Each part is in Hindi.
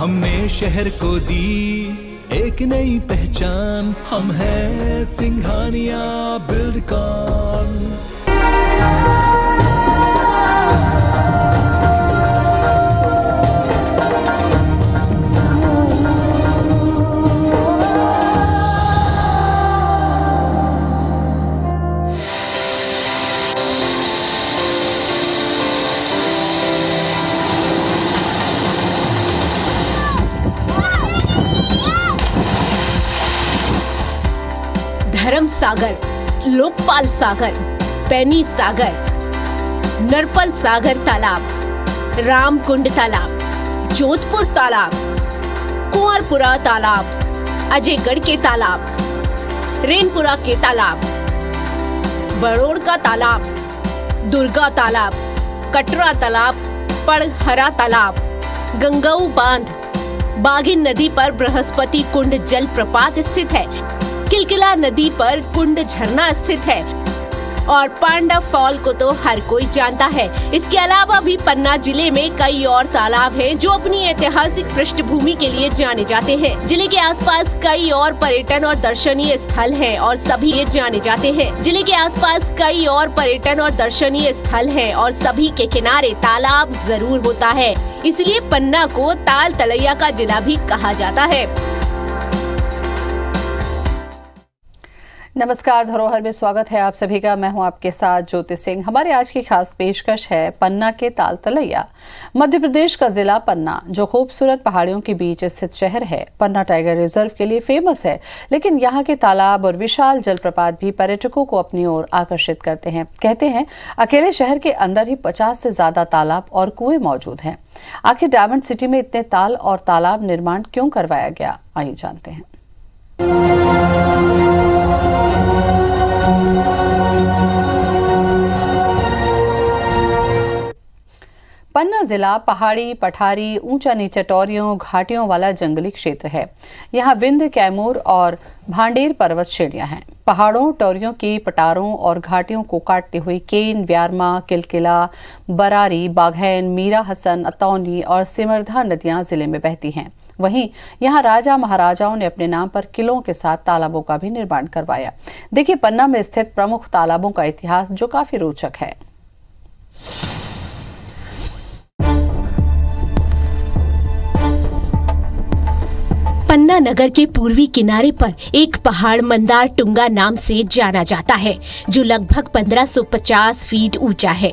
हमने शहर को दी एक नई पहचान, हम हैं सिंघानिया बिल्डकॉन। धर्म सागर, लोकपाल सागर, पैनी सागर, नरपल सागर तालाब, रामकुंड तालाब, जोधपुर तालाब, कुंवरपुरा तालाब, अजयगढ़ के तालाब, रेनपुरा के तालाब, बड़ोड़ का तालाब, दुर्गा तालाब, कटरा तालाब, पड़हरा तालाब, गंगाऊ बांध, बागिन नदी पर बृहस्पति कुंड जल प्रपात स्थित है। किलकिला नदी पर कुंड झरना स्थित है और पांडा फॉल को तो हर कोई जानता है। इसके अलावा भी पन्ना जिले में कई और तालाब हैं जो अपनी ऐतिहासिक पृष्ठभूमि के लिए जाने जाते हैं। जिले के आसपास कई और पर्यटन और दर्शनीय स्थल हैं और सभी ये जाने जाते हैं। जिले के आसपास कई और पर्यटन और दर्शनीय स्थल हैं और सभी के किनारे तालाब जरूर होता है। इसलिए पन्ना को ताल तलैया का जिला भी कहा जाता है। नमस्कार, धरोहर में स्वागत है आप सभी का। मैं हूं आपके साथ ज्योति सिंह। हमारे आज की खास पेशकश है पन्ना के ताल तलैया। मध्य प्रदेश का जिला पन्ना जो खूबसूरत पहाड़ियों के बीच स्थित शहर है, पन्ना टाइगर रिजर्व के लिए फेमस है, लेकिन यहाँ के तालाब और विशाल जलप्रपात भी पर्यटकों को अपनी ओर आकर्षित करते हैं। कहते हैं अकेले शहर के अंदर ही 50 से ज्यादा तालाब और कुएं मौजूद हैं। आखिर डायमंड सिटी में इतने ताल और तालाब निर्माण क्यों करवाया गया, आइए जानते हैं। पन्ना जिला पहाड़ी, पठारी, ऊंचा नीचा टोरियों, घाटियों वाला जंगली क्षेत्र है। यहाँ विंध्य, कैमूर और भांडेर पर्वत श्रेणियां हैं। पहाड़ों, टोरियों की पटारों और घाटियों को काटती हुई केन, ब्यारमा, किलकिला, बरारी, बाघैन, मीरा हसन, अतौनी और सिमरधा नदियां जिले में बहती हैं। वहीं यहाँ राजा महाराजाओं ने अपने नाम पर किलों के साथ तालाबों का भी निर्माण करवाया। देखिए पन्ना में स्थित प्रमुख तालाबों का इतिहास जो काफी रोचक है। पन्ना नगर के पूर्वी किनारे पर एक पहाड़ मंदार टुंगा नाम से जाना जाता है जो लगभग 1550 फीट ऊंचा है।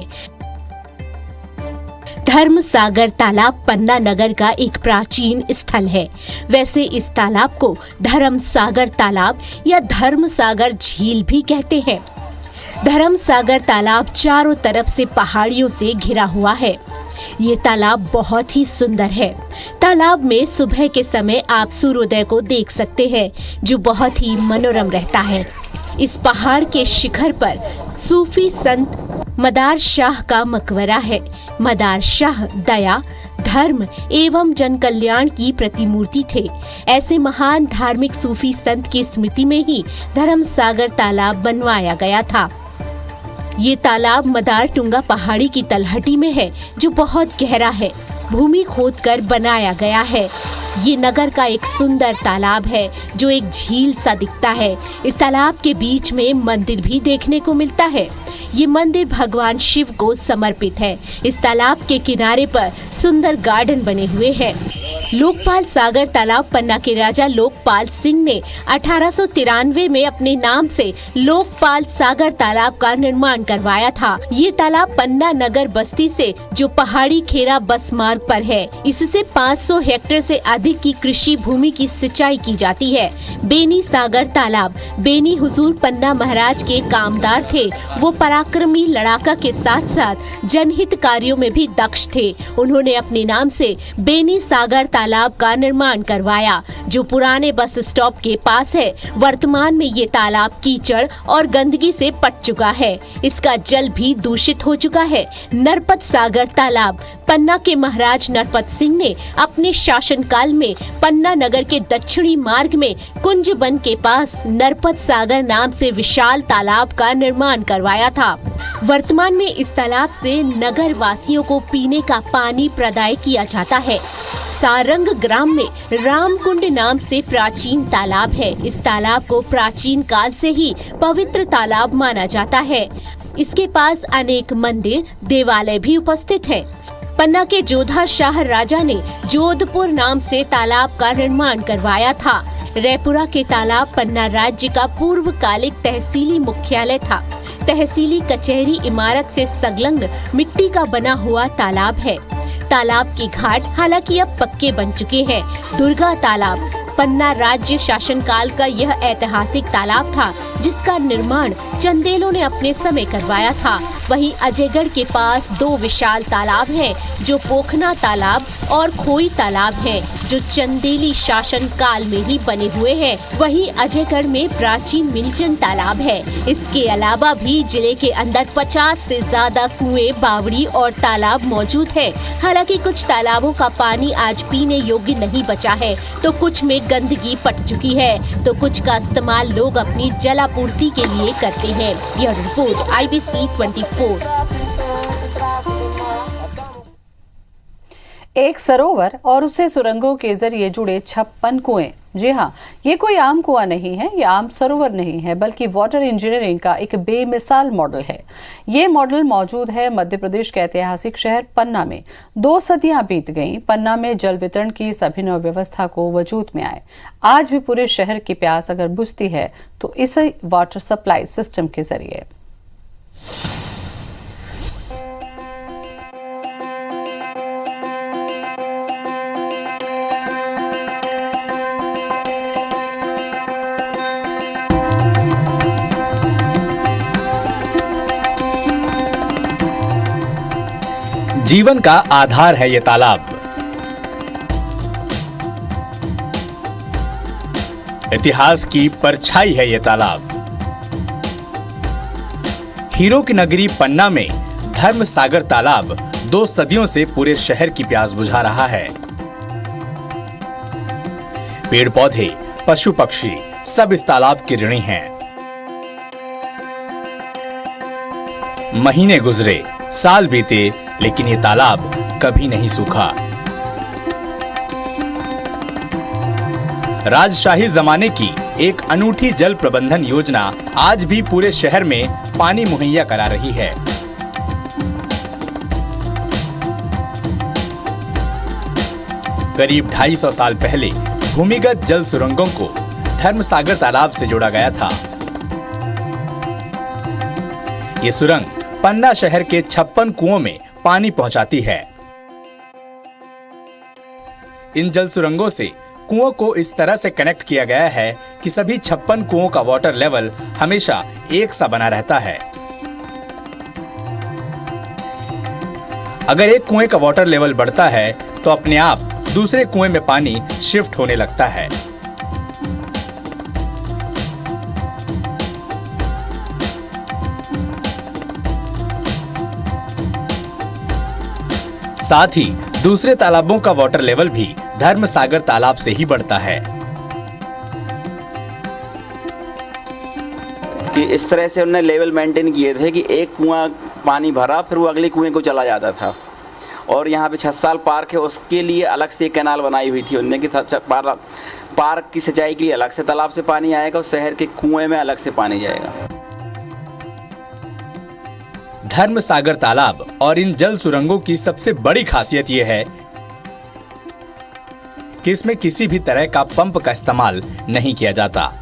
धर्म सागर तालाब पन्ना नगर का एक प्राचीन स्थल है। वैसे इस तालाब को धर्म सागर तालाब या धर्म सागर झील भी कहते हैं। धर्म सागर तालाब चारों तरफ से पहाड़ियों से घिरा हुआ है। ये तालाब बहुत ही सुंदर है। तालाब में सुबह के समय आप सूर्योदय को देख सकते हैं जो बहुत ही मनोरम रहता है। इस पहाड़ के शिखर पर सूफी संत मदार शाह का मकबरा है। मदार शाह दया, धर्म एवं जन कल्याण की प्रतिमूर्ति थे। ऐसे महान धार्मिक सूफी संत की स्मृति में ही धर्म सागर तालाब बनवाया गया था। ये तालाब मदार टुंगा पहाड़ी की तलहटी में है जो बहुत गहरा है। भूमि खोदकर बनाया गया है। ये नगर का एक सुंदर तालाब है जो एक झील सा दिखता है। इस तालाब के बीच में मंदिर भी देखने को मिलता है। ये मंदिर भगवान शिव को समर्पित है। इस तालाब के किनारे पर सुंदर गार्डन बने हुए हैं। लोकपाल सागर तालाब पन्ना के राजा लोकपाल सिंह ने 1893 में अपने नाम से लोकपाल सागर तालाब का निर्माण करवाया था। ये तालाब पन्ना नगर बस्ती से जो पहाड़ी खेरा बस मार्ग पर है। इससे 500 हेक्टेयर से अधिक की कृषि भूमि की सिंचाई की जाती है। बेनी सागर तालाब बेनी हुजूर पन्ना महाराज के कामदार थे। वो पराक्रमी लड़ाका के साथ साथ जनहित कार्यों में भी दक्ष थे। उन्होंने अपने नाम से बेनी सागर तालाब का निर्माण करवाया जो पुराने बस स्टॉप के पास है। वर्तमान में ये तालाब कीचड़ और गंदगी से पट चुका है। इसका जल भी दूषित हो चुका है। नरपत सागर तालाब पन्ना के महाराज नरपत सिंह ने अपने शासनकाल में पन्ना नगर के दक्षिणी मार्ग में कुंज वन के पास नरपत सागर नाम से विशाल तालाब का निर्माण करवाया था। वर्तमान में इस तालाब से नगर वासियों को पीने का पानी प्रदाय किया जाता है। सारंग ग्राम में रामकुंड नाम से प्राचीन तालाब है। इस तालाब को प्राचीन काल से ही पवित्र तालाब माना जाता है। इसके पास अनेक मंदिर, देवालय भी उपस्थित हैं। पन्ना के जोधा शाह राजा ने जोधपुर नाम से तालाब का निर्माण करवाया था। रैपुरा के तालाब पन्ना राज्य का पूर्वकालिक तहसीली मुख्यालय था। तहसीली कचहरी इमारत से संलग्न मिट्टी का बना हुआ तालाब है। तालाब की घाट हालांकि अब पक्के बन चुके हैं। दुर्गा तालाब पन्ना राज्य शासनकाल का यह ऐतिहासिक तालाब था, जिसका निर्माण चंदेलों ने अपने समय करवाया था। वहीं अजयगढ़ के पास 2 विशाल तालाब हैं, जो पोखना तालाब और खोई तालाब हैं, जो चंदेली शासन काल में ही बने हुए हैं। वहीं अजयगढ़ में प्राचीन मिंचन तालाब है। इसके अलावा भी जिले के अंदर 50 से ज्यादा कुएं, बावड़ी और तालाब मौजूद है। हालांकि कुछ तालाबों का पानी आज पीने योग्य नहीं बचा है, तो कुछ में गंदगी पट चुकी है, तो कुछ का इस्तेमाल लोग अपनी जलापूर्ति के लिए करते हैं। यह रिपोर्ट IBC 24। एक सरोवर और उससे सुरंगों के जरिए जुड़े 56 कुएं। जी हाँ, ये कोई आम कुआं नहीं है, ये आम सरोवर नहीं है, बल्कि वाटर इंजीनियरिंग का एक बेमिसाल मॉडल है। ये मॉडल मौजूद है मध्य प्रदेश के ऐतिहासिक शहर पन्ना में। 2 सदियां बीत गईं, पन्ना में जल वितरण की इस अभिनव व्यवस्था को वजूद में आए। आज भी पूरे शहर की प्यास अगर बुझती है तो इसी वाटर सप्लाई सिस्टम के जरिए। जीवन का आधार है ये तालाब। इतिहास की परछाई है ये तालाब। हीरो की नगरी पन्ना में धर्म सागर तालाब 2 सदियों से पूरे शहर की प्यास बुझा रहा है। पेड़ पौधे, पशु पक्षी सब इस तालाब के ऋणी हैं। महीने गुजरे, साल बीते, लेकिन ये तालाब कभी नहीं सूखा। राजशाही जमाने की एक अनूठी जल प्रबंधन योजना आज भी पूरे शहर में पानी मुहैया करा रही है। करीब 250 साल पहले भूमिगत जल सुरंगों को धर्मसागर तालाब से जोड़ा गया था। ये सुरंग पन्ना शहर के 56 कुओं में पानी पहुंचाती है। इन जल सुरंगों से कुओं को इस तरह से कनेक्ट किया गया है कि सभी 56 कुओं का वाटर लेवल हमेशा एक सा बना रहता है। अगर एक कुएं का वाटर लेवल बढ़ता है तो अपने आप दूसरे कुएं में पानी शिफ्ट होने लगता है। साथ ही दूसरे तालाबों का वाटर लेवल भी धर्मसागर तालाब से ही बढ़ता है। कि इस तरह से उन्होंने लेवल मेंटेन किए थे कि एक कुआं पानी भरा फिर वो अगले कुएं को चला जाता था। और यहाँ पे 6 साल पार्क है, उसके लिए अलग से कैनाल बनाई हुई थी उनने कि पार्क की सिंचाई के लिए अलग से तालाब से पानी आएगा और शहर के कुएं में अलग से पानी जाएगा। धर्मसागर तालाब और इन जल सुरंगों की सबसे बड़ी खासियत यह है कि इसमें किसी भी तरह का पंप का इस्तेमाल नहीं किया जाता।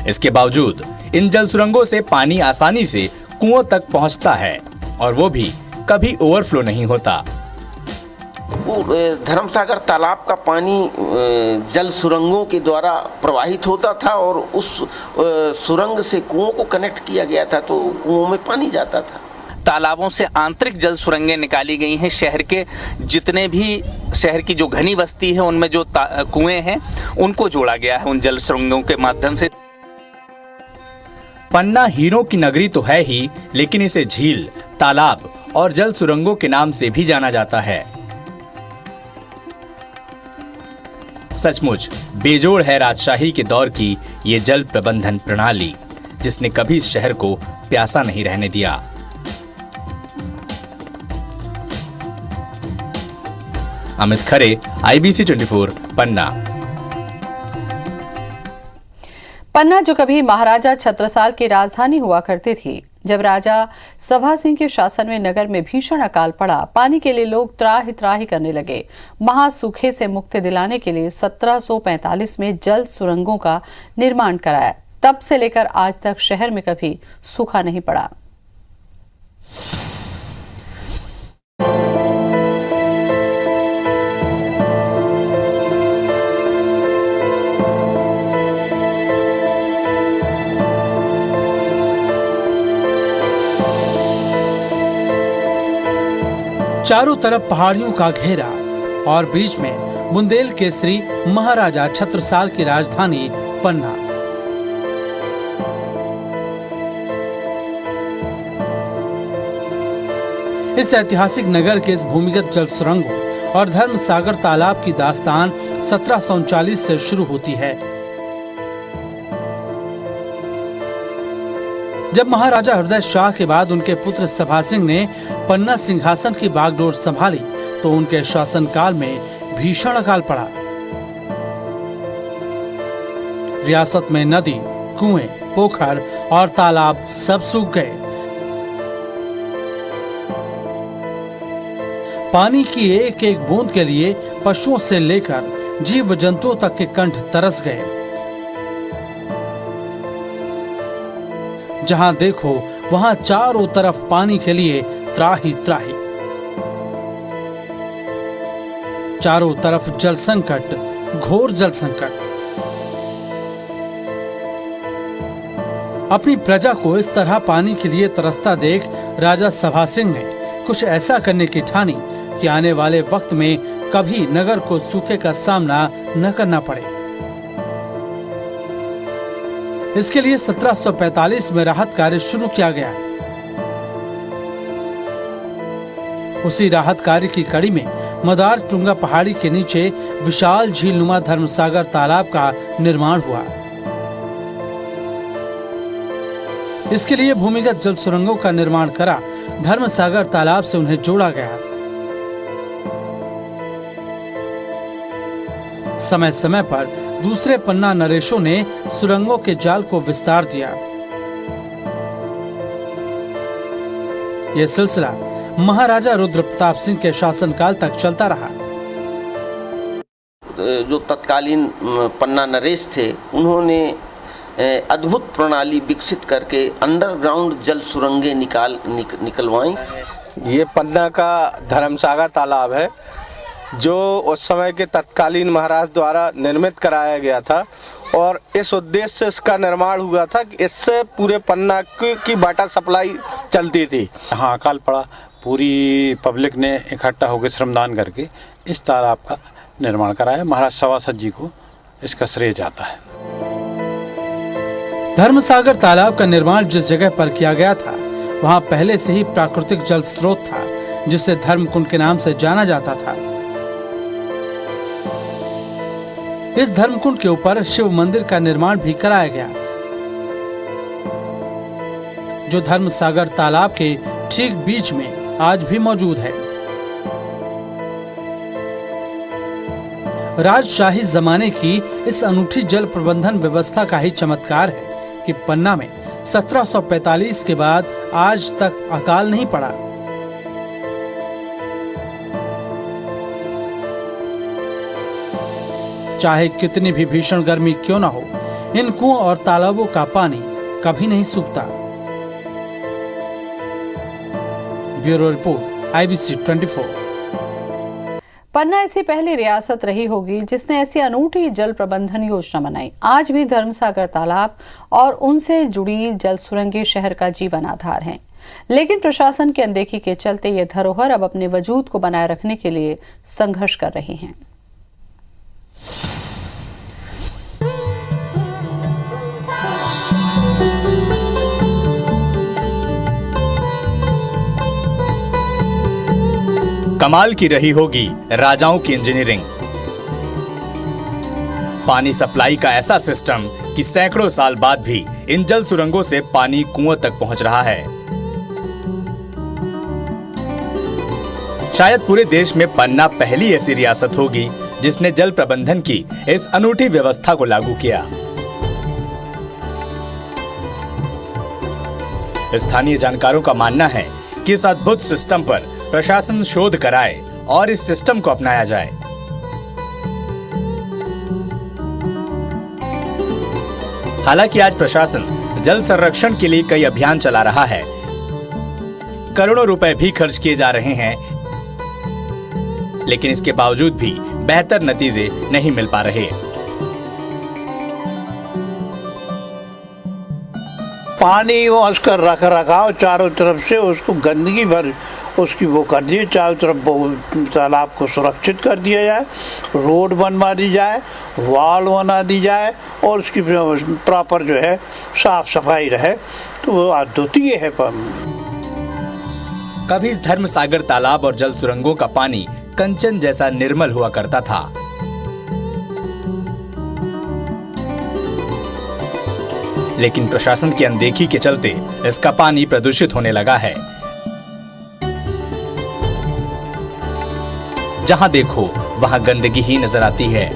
इसके बावजूद इन जल सुरंगों से पानी आसानी से कुओं तक पहुंचता है और वो भी कभी ओवरफ्लो नहीं होता। धर्मसागर तालाब का पानी जल सुरंगों के द्वारा प्रवाहित होता था और उस सुरंग से कुओं को कनेक्ट किया गया था, तो कुओं में पानी जाता था। तालाबों से आंतरिक जल सुरंगें निकाली गई हैं। शहर के जितने भी शहर की जो घनी बस्ती है उनमें जो कुएं हैं उनको जोड़ा गया है उन जल सुरंगों के माध्यम से। पन्ना हीरों की नगरी तो है ही, लेकिन इसे झील, तालाब और जल सुरंगों के नाम से भी जाना जाता है। सचमुच बेजोड़ है राजशाही के दौर की ये जल प्रबंधन प्रणाली, जिसने कभी इस शहर को प्यासा नहीं रहने दिया। अमित खरे, IBC 24 पन्ना। पन्ना जो कभी महाराजा छत्रसाल की राजधानी हुआ करती थी, जब राजा सभा सिंह के शासन में नगर में भीषण अकाल पड़ा, पानी के लिए लोग त्राहि त्राहि करने लगे। महासूखे से मुक्ति दिलाने के लिए 1745 में जल सुरंगों का निर्माण कराया। तब से लेकर आज तक शहर में कभी सूखा नहीं पड़ा। चारों तरफ पहाड़ियों का घेरा और बीच में बुंदेल केसरी महाराजा छत्रसाल की राजधानी पन्ना। इस ऐतिहासिक नगर के इस भूमिगत जल सुरंगों और धर्म सागर तालाब की दास्तान 1739 से शुरू होती है, जब महाराजा हृदय शाह के बाद उनके पुत्र सभा सिंह ने पन्ना सिंहासन की बागडोर संभाली तो उनके शासनकाल में भीषण अकाल पड़ा। रियासत में नदी, कुएं, पोखर और तालाब सब सूख गए। पानी की एक एक बूंद के लिए पशुओं से लेकर जीव जंतुओं तक के कंठ तरस गए। जहां देखो वहां चारों तरफ पानी के लिए त्राहि त्राहि। चारों तरफ जल संकट, घोर जल संकट। अपनी प्रजा को इस तरह पानी के लिए तरसता देख राजा सभा सिंह ने कुछ ऐसा करने की ठानी कि आने वाले वक्त में कभी नगर को सूखे का सामना न करना पड़े। इसके लिए 1745 में राहत कार्य शुरू किया गया। उसी राहत कार्य की कड़ी में मदार टुंगा पहाड़ी के नीचे विशाल झीलनुमा धर्मसागर तालाब का निर्माण हुआ। इसके लिए भूमिगत जल सुरंगों का निर्माण करा धर्मसागर तालाब से उन्हें जोड़ा गया। समय समय पर दूसरे पन्ना नरेशों ने सुरंगों के जाल को विस्तार दिया। यह सिलसिला महाराजा रुद्र प्रताप सिंह के शासनकाल तक चलता रहा। जो तत्कालीन पन्ना नरेश थे, उन्होंने अद्भुत प्रणाली विकसित करके अंडरग्राउंड जल सुरंगें निकलवाई। ये पन्ना का धर्मसागर तालाब है, जो उस समय के तत्कालीन महाराज द्वारा निर्मित कराया गया था और इस उद्देश्य से इसका निर्माण हुआ था कि इससे पूरे पन्ना की वाटर सप्लाई चलती थी। हाँ, अकाल पड़ा, पूरी पब्लिक ने इकट्ठा होकर श्रमदान करके इस तालाब का निर्माण कराया। महाराज सवासद जी को इसका श्रेय जाता है। धर्मसागर तालाब का निर्माण जिस जगह पर किया गया था, वहाँ पहले से ही प्राकृतिक जल स्रोत था, जिसे धर्मकुंड के नाम से जाना जाता था। इस धर्मकुंड के ऊपर शिव मंदिर का निर्माण भी कराया गया, जो धर्मसागर तालाब के ठीक बीच में आज भी मौजूद है। राजशाही जमाने की इस अनूठी जल प्रबंधन व्यवस्था का ही चमत्कार है कि पन्ना में 1745 के बाद आज तक अकाल नहीं पड़ा। चाहे कितनी भी भीषण गर्मी क्यों न हो, इन कुओं और तालाबों का पानी कभी नहीं सूखता। Bureau report, IBC 24। पन्ना ऐसी पहली रियासत रही होगी जिसने ऐसी अनूठी जल प्रबंधन योजना बनाई। आज भी धर्मसागर तालाब और उनसे जुड़ी जल सुरंगें शहर का जीवन आधार हैं। लेकिन प्रशासन की अनदेखी के चलते ये धरोहर अब अपने वजूद को बनाए रखने के लिए संघर्ष कर रही हैं। कमाल की रही होगी राजाओं की इंजीनियरिंग। पानी सप्लाई का ऐसा सिस्टम कि सैकड़ों साल बाद भी इन जल सुरंगों से पानी कुओं तक पहुंच रहा है। शायद पूरे देश में पन्ना पहली ऐसी रियासत होगी जिसने जल प्रबंधन की इस अनूठी व्यवस्था को लागू किया। स्थानीय जानकारों का मानना है कि इस अद्भुत सिस्टम पर प्रशासन शोध कराए और इस सिस्टम को अपनाया जाए। हालांकि आज प्रशासन जल संरक्षण के लिए कई अभियान चला रहा है, करोड़ों रुपए भी खर्च किए जा रहे हैं, लेकिन इसके बावजूद भी बेहतर नतीजे नहीं मिल पा रहे। पानी वो उसका रख रखाव चारों तरफ से उसको गंदगी भर उसकी वो कर दी, चारों तरफ तालाब को सुरक्षित कर दिया जाए, रोड बनवा दी जाए, वाल बना दी जाए और उसकी प्रॉपर जो है साफ सफाई रहे, तो वो अद्वितीय है। कभी इस धर्मसागर तालाब और जल सुरंगों का पानी कंचन जैसा निर्मल हुआ करता था, लेकिन प्रशासन की अनदेखी के चलते इसका पानी प्रदूषित होने लगा है। जहां देखो वहां गंदगी ही नजर आती है।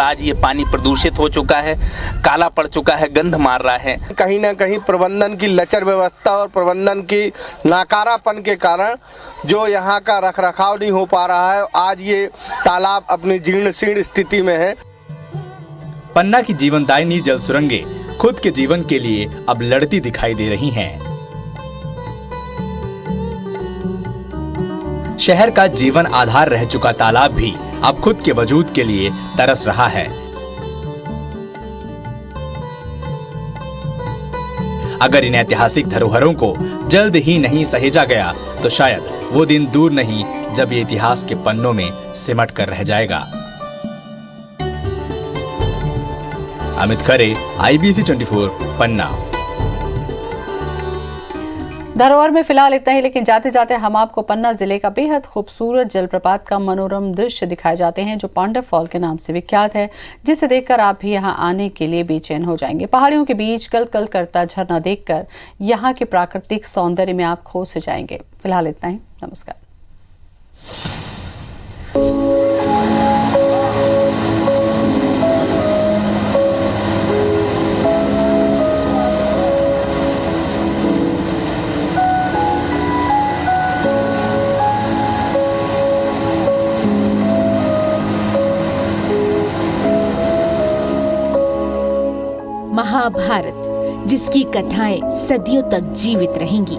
आज ये पानी प्रदूषित हो चुका है, काला पड़ चुका है, गंध मार रहा है। कहीं ना कहीं प्रबंधन की लचर व्यवस्था और प्रबंधन की नाकारापन के कारण जो यहाँ का रखरखाव नहीं हो पा रहा है, आज ये तालाब अपनी जीर्ण शीर्ण स्थिति में है। पन्ना की जीवनदायिनी जल सुरंगें खुद के जीवन के लिए अब लड़ती दिखाई दे रही हैं। शहर का जीवन आधार रह चुका तालाब भी अब खुद के वजूद के लिए तरस रहा है। अगर इन ऐतिहासिक धरोहरों को जल्द ही नहीं सहेजा गया तो शायद वो दिन दूर नहीं जब ये इतिहास के पन्नों में सिमट कर रह जाएगा। अमित खरे, IBC 24, पन्ना। धरोहर में फिलहाल इतना ही, लेकिन जाते जाते हम आपको पन्ना जिले का बेहद खूबसूरत जलप्रपात का मनोरम दृश्य दिखाए जाते हैं जो पांडव फॉल के नाम से विख्यात है, जिसे देखकर आप भी यहां आने के लिए बेचैन हो जाएंगे। पहाड़ियों के बीच कल कल करता झरना देखकर यहां के प्राकृतिक सौंदर्य में आप खो से जाएंगे। फिलहाल इतना ही, नमस्कार। महाभारत, जिसकी कथाएं सदियों तक जीवित रहेंगी।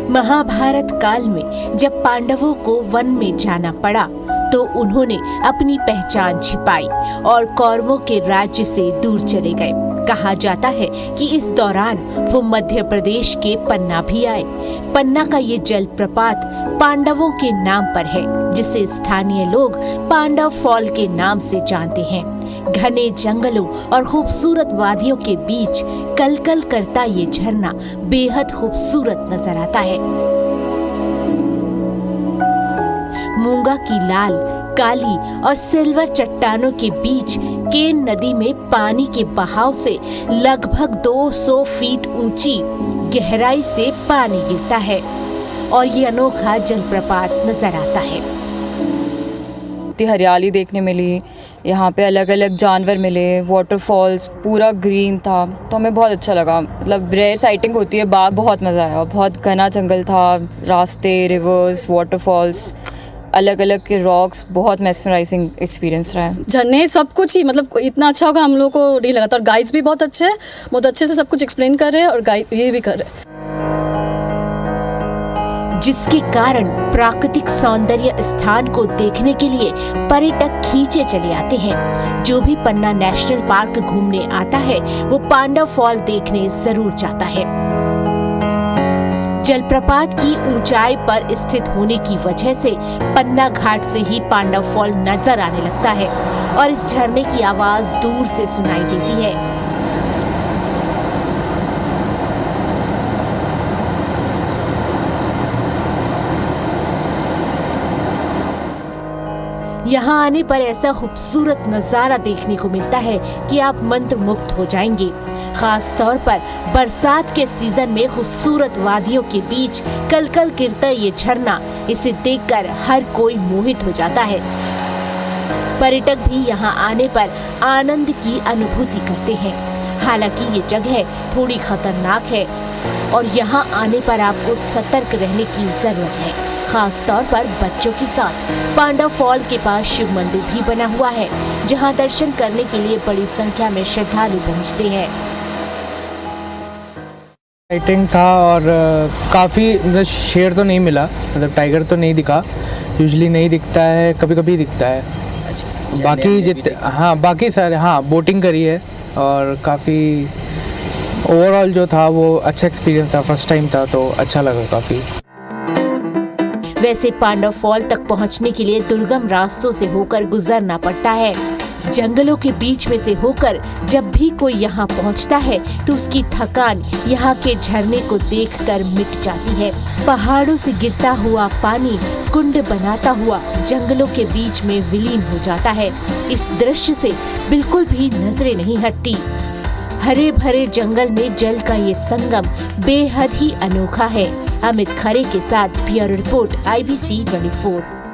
महाभारत काल में जब पांडवों को वन में जाना पड़ा तो उन्होंने अपनी पहचान छिपाई और कौरवों के राज्य से दूर चले गए। कहा जाता है कि इस दौरान वो मध्य प्रदेश के पन्ना भी आए। पन्ना का ये जलप्रपात पांडवों के नाम पर है, जिसे स्थानीय लोग पांडव फॉल के नाम से जानते हैं। घने जंगलों और खूबसूरत वादियों के बीच कलकल करता ये झरना बेहद खूबसूरत नजर आता है। मूंगा की लाल, काली और सिल्वर चट्टानों के बीच केन नदी में पानी के बहाव से लगभग 200 फीट ऊंची गहराई से पानी गिरता है और ये अनोखा जलप्रपात नजर आता है। हरियाली देखने मिली, यहाँ पे अलग अलग जानवर मिले, वाटरफॉल्स पूरा ग्रीन था, तो हमें बहुत अच्छा लगा। मतलब रेयर साइटिंग होती है, बाग बहुत मज़ा आया। बहुत घना जंगल था, रास्ते, रिवर्स, वाटरफॉल्स, अलग अलग के रॉक्स, बहुत मेस्मराइजिंग एक्सपीरियंस रहा है। झरने सब कुछ ही मतलब इतना अच्छा होगा हम लोग को नहीं लगा था। और गाइड्स भी बहुत अच्छे हैं, बहुत अच्छे से सब कुछ एक्सप्लेन कर रहे हैं और गाइड ये भी कर रहे हैं, जिसके कारण प्राकृतिक सौंदर्य स्थान को देखने के लिए पर्यटक खींचे चले आते हैं। जो भी पन्ना नेशनल पार्क घूमने आता है वो पांडव फॉल देखने जरूर जाता है। जलप्रपात की ऊंचाई पर स्थित होने की वजह से पन्ना घाट से ही पांडव फॉल नजर आने लगता है और इस झरने की आवाज दूर से सुनाई देती है। यहाँ आने पर ऐसा खूबसूरत नजारा देखने को मिलता है कि आप मंत्रमुग्ध हो जाएंगे। खास तौर पर बरसात के सीजन में खूबसूरत वादियों के बीच कलकल गिरता ये झरना, इसे देखकर हर कोई मोहित हो जाता है। पर्यटक भी यहाँ आने पर आनंद की अनुभूति करते हैं। हालांकि ये जगह थोड़ी खतरनाक है और यहाँ आने पर आपको सतर्क रहने की जरूरत है, खास तौर पर बच्चों के साथ। पांडव फॉल के पास शिव मंदिर भी बना हुआ है, जहाँ दर्शन करने के लिए बड़ी संख्या में श्रद्धालु पहुँचते हैं। फाइटिंग था और काफ़ी शेर तो नहीं मिला, मतलब टाइगर तो नहीं दिखा, यूजुअली नहीं दिखता है, कभी कभी दिखता है। बाकी सारे बोटिंग करी है और काफ़ी ओवरऑल जो था वो अच्छा एक्सपीरियंस था, फर्स्ट टाइम था तो अच्छा लगा काफ़ी। वैसे पांडव फॉल तक पहुंचने के लिए दुर्गम रास्तों से होकर गुजरना पड़ता है। जंगलों के बीच में से होकर जब भी कोई यहाँ पहुँचता है तो उसकी थकान यहाँ के झरने को देखकर मिट जाती है। पहाड़ों से गिरता हुआ पानी कुंड बनाता हुआ जंगलों के बीच में विलीन हो जाता है। इस दृश्य से बिल्कुल भी नजरें नहीं हटती। हरे भरे जंगल में जल का ये संगम बेहद ही अनोखा है। अमित खरे के साथ ब्यूरो रिपोर्ट IBC 24।